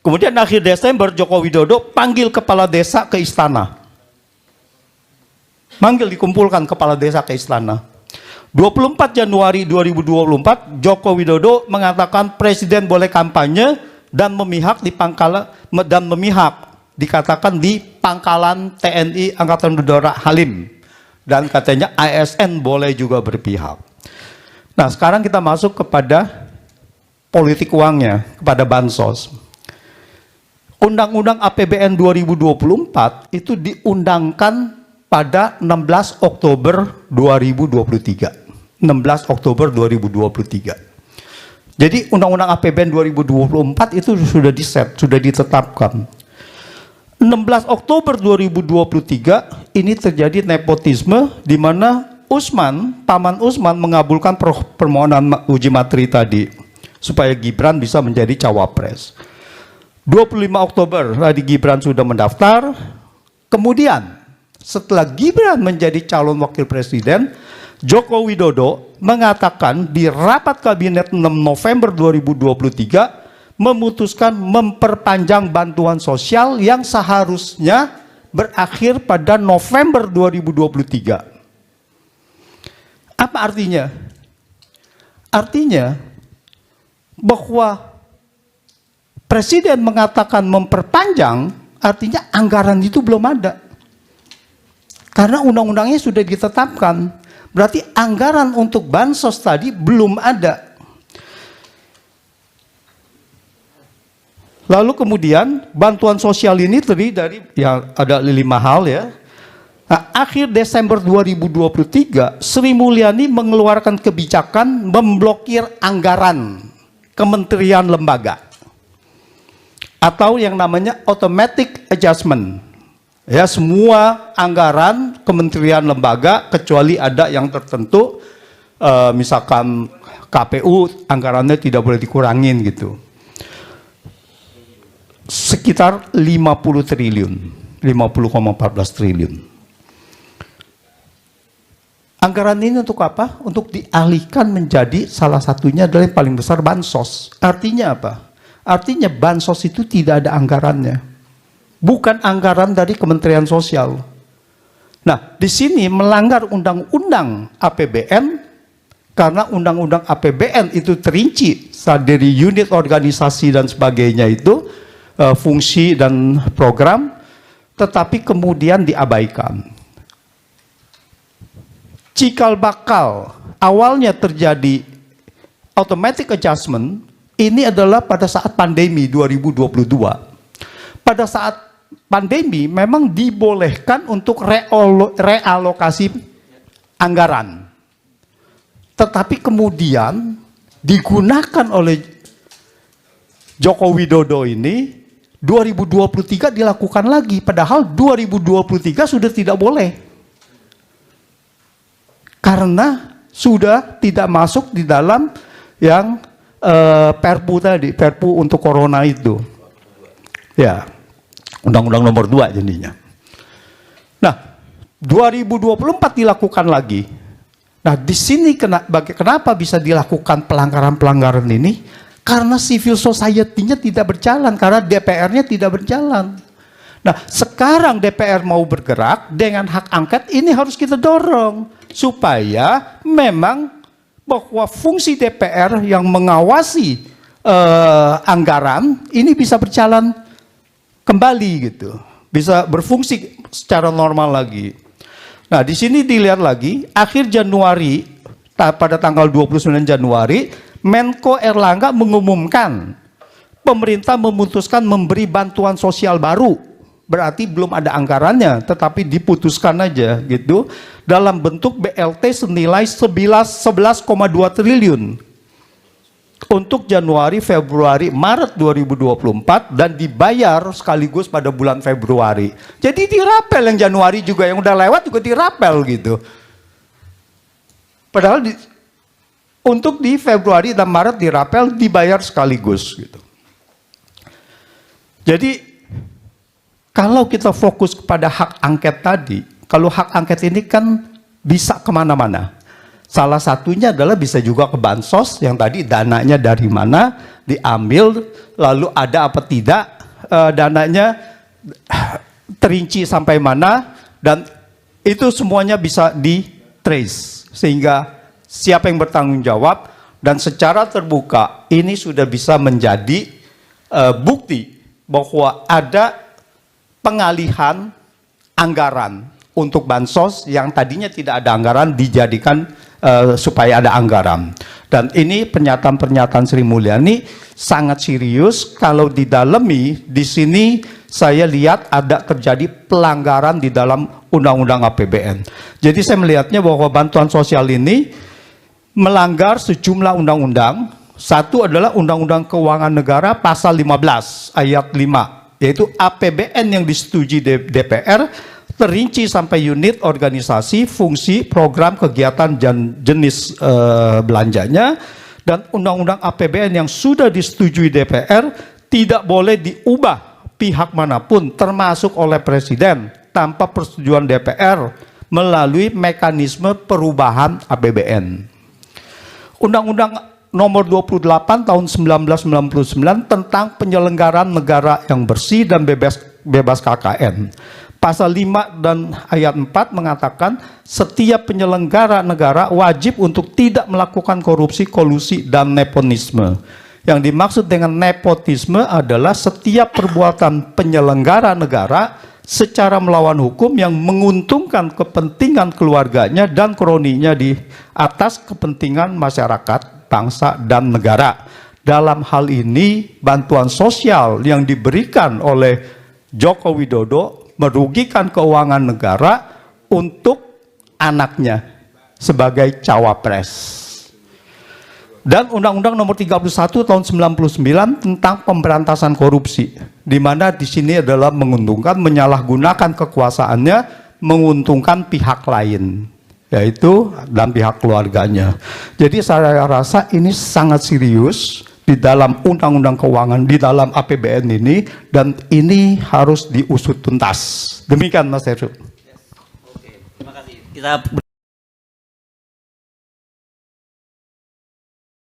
Kemudian akhir Desember Joko Widodo panggil kepala desa ke istana. Dikumpulkan kepala desa ke istana. 24 Januari 2024 Joko Widodo mengatakan presiden boleh kampanye dan memihak dikatakan di pangkalan TNI Angkatan Udara Halim, dan katanya ASN boleh juga berpihak. Nah, sekarang kita masuk kepada politik uangnya, kepada bansos. Undang-Undang APBN 2024 itu diundangkan pada 16 Oktober 2023. 16 Oktober 2023. Jadi Undang-Undang APBN 2024 itu sudah diset, sudah ditetapkan. 16 Oktober 2023 ini terjadi nepotisme di mana Paman Usman mengabulkan permohonan uji materi tadi supaya Gibran bisa menjadi cawapres. 25 Oktober tadi Gibran sudah mendaftar. Kemudian setelah Gibran menjadi calon wakil presiden, Joko Widodo mengatakan di rapat kabinet 6 November 2023 memutuskan memperpanjang bantuan sosial yang seharusnya berakhir pada November 2023. Apa artinya? Artinya bahwa Presiden mengatakan memperpanjang, artinya anggaran itu belum ada. Karena undang-undangnya sudah ditetapkan. Berarti anggaran untuk bansos tadi belum ada. Lalu kemudian bantuan sosial ini terdiri dari ada 5 hal ya. Nah, akhir Desember 2023, Sri Mulyani mengeluarkan kebijakan memblokir anggaran kementerian lembaga atau yang namanya automatic adjustment. Ya, semua anggaran kementerian lembaga kecuali ada yang tertentu, misalkan KPU anggarannya tidak boleh dikurangin gitu. Sekitar 50 triliun, 50,14 triliun. Anggaran ini untuk apa? Untuk dialihkan menjadi salah satunya adalah yang paling besar bansos. Artinya apa? Artinya bansos itu tidak ada anggarannya. Bukan anggaran dari Kementerian Sosial. Nah, di sini melanggar Undang-Undang APBN, karena Undang-Undang APBN itu terinci dari unit organisasi dan sebagainya itu, fungsi dan program, tetapi kemudian diabaikan. Cikal bakal awalnya terjadi automatic adjustment, ini adalah pada saat pandemi 2022. Pada saat pandemi memang dibolehkan untuk realokasi anggaran. Tetapi kemudian digunakan oleh Joko Widodo ini 2023 dilakukan lagi, padahal 2023 sudah tidak boleh. Karena sudah tidak masuk di dalam yang Perpu tadi, Perpu untuk Corona itu. Ya, Undang-Undang nomor 2 jadinya. Nah, 2024 dilakukan lagi. Nah, di sini kenapa bisa dilakukan pelanggaran-pelanggaran ini? Karena civil society-nya tidak berjalan, karena DPR-nya tidak berjalan. Nah, sekarang DPR mau bergerak dengan hak angket, ini harus kita dorong supaya memang bahwa fungsi DPR yang mengawasi anggaran ini bisa berjalan kembali gitu, bisa berfungsi secara normal lagi. Nah, di sini dilihat lagi akhir Januari, pada tanggal 29 Januari, Menko Erlangga mengumumkan pemerintah memutuskan memberi bantuan sosial baru. Berarti belum ada anggarannya, tetapi diputuskan aja gitu, dalam bentuk BLT senilai 11,2 triliun untuk Januari, Februari, Maret 2024 dan dibayar sekaligus pada bulan Februari. Jadi dirapel yang Januari juga, yang udah lewat juga dirapel gitu. Padahal untuk di Februari dan Maret dirapel, dibayar sekaligus gitu. Jadi kalau kita fokus kepada hak angket tadi, kalau hak angket ini kan bisa kemana-mana. Salah satunya adalah bisa juga ke bansos yang tadi dananya dari mana diambil, lalu ada apa tidak dananya, terinci sampai mana, dan itu semuanya bisa di trace sehingga siapa yang bertanggung jawab, dan secara terbuka ini sudah bisa menjadi bukti bahwa ada pengalihan anggaran untuk bansos yang tadinya tidak ada anggaran dijadikan supaya ada anggaran. Dan ini pernyataan-pernyataan Sri Mulyani sangat serius. Kalau didalami di sini saya lihat ada terjadi pelanggaran di dalam Undang-Undang APBN. Jadi saya melihatnya bahwa bantuan sosial ini melanggar sejumlah undang-undang. Satu adalah Undang-Undang Keuangan Negara pasal 15 ayat 5, yaitu APBN yang disetujui DPR terinci sampai unit, organisasi, fungsi, program, kegiatan, dan jenis belanjanya. Dan Undang-Undang APBN yang sudah disetujui DPR tidak boleh diubah pihak manapun, termasuk oleh Presiden, tanpa persetujuan DPR melalui mekanisme perubahan APBN. Undang-Undang Nomor 28 tahun 1999 tentang penyelenggaraan negara yang bersih dan bebas KKN. Pasal 5 dan ayat 4 mengatakan setiap penyelenggara negara wajib untuk tidak melakukan korupsi, kolusi, dan nepotisme. Yang dimaksud dengan nepotisme adalah setiap perbuatan penyelenggara negara secara melawan hukum yang menguntungkan kepentingan keluarganya dan kroninya di atas kepentingan masyarakat, bangsa, dan negara. Dalam hal ini, bantuan sosial yang diberikan oleh Joko Widodo merugikan keuangan negara untuk anaknya sebagai cawapres. Dan Undang-Undang Nomor 31 tahun 99 tentang pemberantasan korupsi, di mana di sini adalah menguntungkan, menyalahgunakan kekuasaannya, menguntungkan pihak lain, yaitu dan pihak keluarganya. Jadi saya rasa ini sangat serius di dalam Undang-Undang Keuangan, di dalam APBN ini, dan ini harus diusut tuntas. Demikian Mas Heru. Oke, terima kasih. Kita